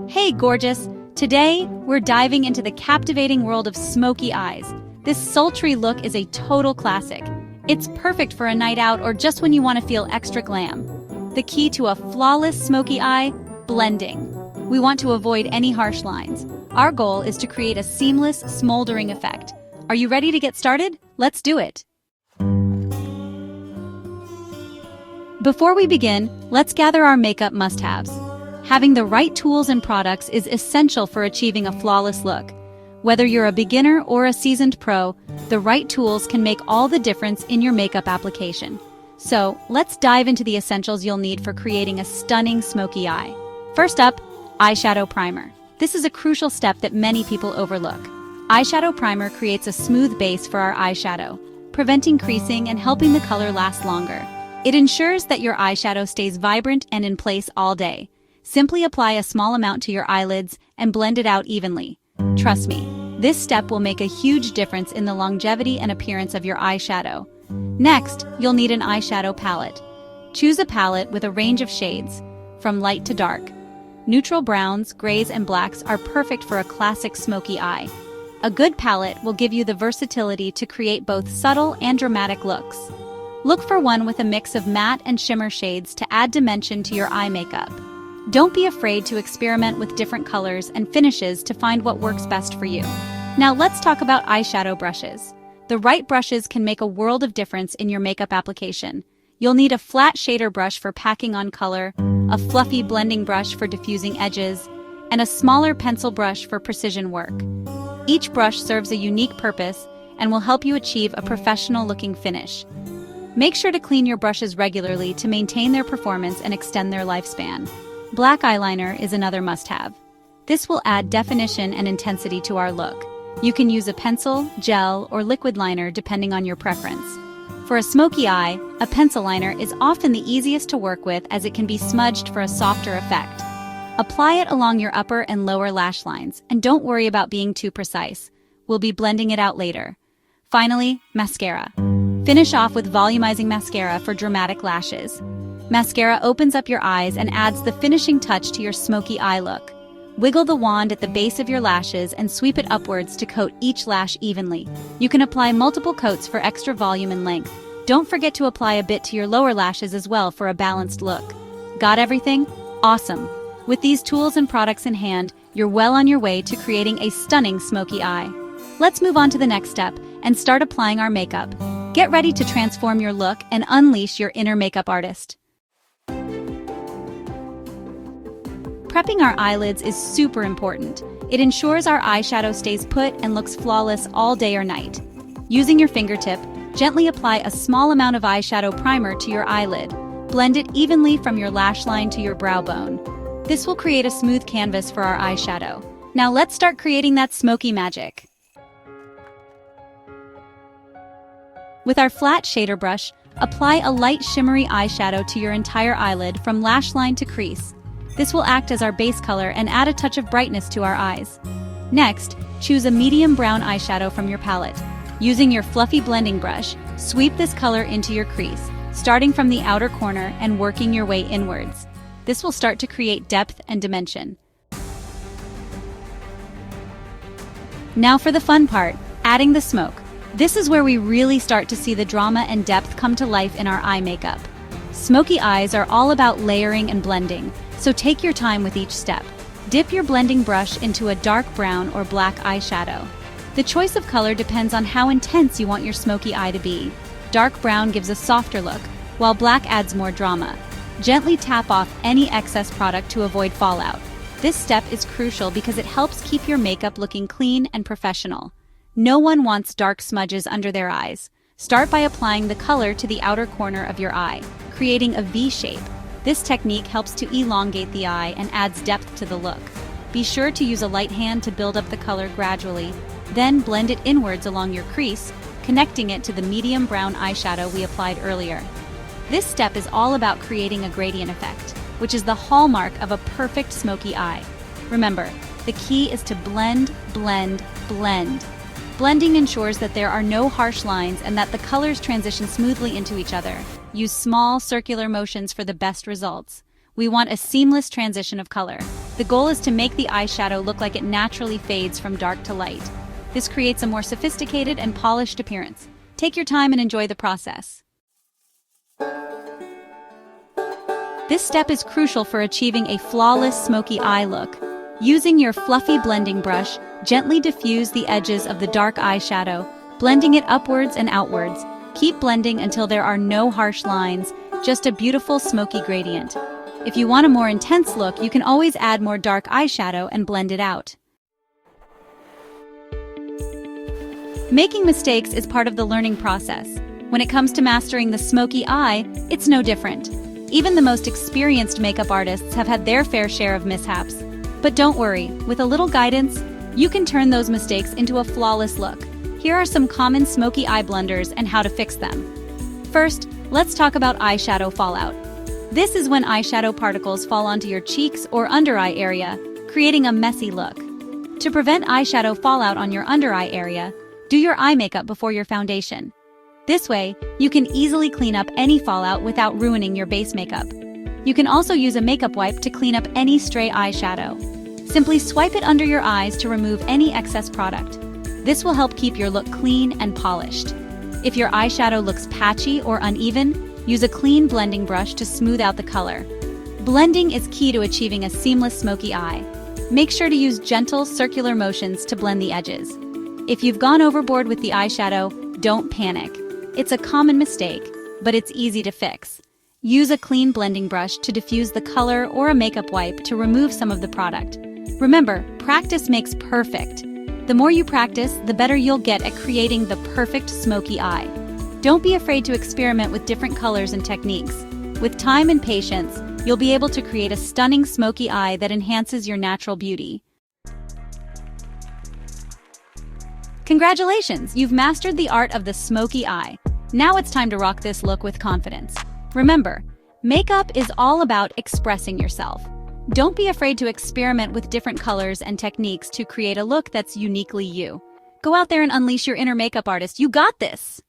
Hey, gorgeous! Today, we're diving into the captivating world of smoky eyes. This sultry look is a total classic. It's perfect for a night out or just when you want to feel extra glam. The key to a flawless smoky eye? Blending. We want to avoid any harsh lines. Our goal is to create a seamless, smoldering effect. Are you ready to get started? Let's do it! Before we begin, let's gather our makeup must-haves. Having the right tools and products is essential for achieving a flawless look. Whether you're a beginner or a seasoned pro, the right tools can make all the difference in your makeup application. So, let's dive into the essentials you'll need for creating a stunning smoky eye. First up, eyeshadow primer. This is a crucial step that many people overlook. Eyeshadow primer creates a smooth base for our eyeshadow, preventing creasing and helping the color last longer. It ensures that your eyeshadow stays vibrant and in place all day. Simply apply a small amount to your eyelids and blend it out evenly. Trust me, this step will make a huge difference in the longevity and appearance of your eyeshadow. Next, you'll need an eyeshadow palette. Choose a palette with a range of shades, from light to dark. Neutral browns, grays, and blacks are perfect for a classic smoky eye. A good palette will give you the versatility to create both subtle and dramatic looks. Look for one with a mix of matte and shimmer shades to add dimension to your eye makeup. Don't be afraid to experiment with different colors and finishes to find what works best for you. Now let's talk about eyeshadow brushes. The right brushes can make a world of difference in your makeup application. You'll need a flat shader brush for packing on color, a fluffy blending brush for diffusing edges, and a smaller pencil brush for precision work. Each brush serves a unique purpose and will help you achieve a professional-looking finish. Make sure to clean your brushes regularly to maintain their performance and extend their lifespan. Black eyeliner is another must-have. This will add definition and intensity to our look. You can use a pencil, gel, or liquid liner depending on your preference. For a smoky eye, a pencil liner is often the easiest to work with as it can be smudged for a softer effect. Apply it along your upper and lower lash lines, and don't worry about being too precise. We'll be blending it out later. Finally, mascara. Finish off with volumizing mascara for dramatic lashes. Mascara opens up your eyes and adds the finishing touch to your smoky eye look. Wiggle the wand at the base of your lashes and sweep it upwards to coat each lash evenly. You can apply multiple coats for extra volume and length. Don't forget to apply a bit to your lower lashes as well for a balanced look. Got everything? Awesome! With these tools and products in hand, you're well on your way to creating a stunning smoky eye. Let's move on to the next step and start applying our makeup. Get ready to transform your look and unleash your inner makeup artist. Prepping our eyelids is super important. It ensures our eyeshadow stays put and looks flawless all day or night. Using your fingertip, gently apply a small amount of eyeshadow primer to your eyelid. Blend it evenly from your lash line to your brow bone. This will create a smooth canvas for our eyeshadow. Now let's start creating that smoky magic. With our flat shader brush, apply a light shimmery eyeshadow to your entire eyelid from lash line to crease. This will act as our base color and add a touch of brightness to our eyes. Next, choose a medium brown eyeshadow from your palette. Using your fluffy blending brush, sweep this color into your crease, starting from the outer corner and working your way inwards. This will start to create depth and dimension. Now for the fun part, adding the smoke. This is where we really start to see the drama and depth come to life in our eye makeup. Smoky eyes are all about layering and blending, so take your time with each step. Dip your blending brush into a dark brown or black eyeshadow. The choice of color depends on how intense you want your smoky eye to be. Dark brown gives a softer look, while black adds more drama. Gently tap off any excess product to avoid fallout. This step is crucial because it helps keep your makeup looking clean and professional. No one wants dark smudges under their eyes. Start by applying the color to the outer corner of your eye, creating a V shape. This technique helps to elongate the eye and adds depth to the look. Be sure to use a light hand to build up the color gradually, then blend it inwards along your crease, connecting it to the medium brown eyeshadow we applied earlier. This step is all about creating a gradient effect, which is the hallmark of a perfect smoky eye. Remember, the key is to blend, blend, blend. Blending ensures that there are no harsh lines and that the colors transition smoothly into each other. Use small, circular motions for the best results. We want a seamless transition of color. The goal is to make the eyeshadow look like it naturally fades from dark to light. This creates a more sophisticated and polished appearance. Take your time and enjoy the process. This step is crucial for achieving a flawless smoky eye look. Using your fluffy blending brush, gently diffuse the edges of the dark eyeshadow, blending it upwards and outwards. Keep blending until there are no harsh lines, just a beautiful smoky gradient. If you want a more intense look, you can always add more dark eyeshadow and blend it out. Making mistakes is part of the learning process. When it comes to mastering the smoky eye, it's no different. Even the most experienced makeup artists have had their fair share of mishaps. But don't worry, with a little guidance, you can turn those mistakes into a flawless look. Here are some common smoky eye blunders and how to fix them. First, let's talk about eyeshadow fallout. This is when eyeshadow particles fall onto your cheeks or under eye area, creating a messy look. To prevent eyeshadow fallout on your under eye area, do your eye makeup before your foundation. This way, you can easily clean up any fallout without ruining your base makeup. You can also use a makeup wipe to clean up any stray eyeshadow. Simply swipe it under your eyes to remove any excess product. This will help keep your look clean and polished. If your eyeshadow looks patchy or uneven, use a clean blending brush to smooth out the color. Blending is key to achieving a seamless smoky eye. Make sure to use gentle, circular motions to blend the edges. If you've gone overboard with the eyeshadow, don't panic. It's a common mistake, but it's easy to fix. Use a clean blending brush to diffuse the color or a makeup wipe to remove some of the product. Remember, practice makes perfect. The more you practice, the better you'll get at creating the perfect smoky eye. Don't be afraid to experiment with different colors and techniques. With time and patience, you'll be able to create a stunning smoky eye that enhances your natural beauty. Congratulations, you've mastered the art of the smoky eye. Now it's time to rock this look with confidence. Remember, makeup is all about expressing yourself. Don't be afraid to experiment with different colors and techniques to create a look that's uniquely you. Go out there and unleash your inner makeup artist. You got this!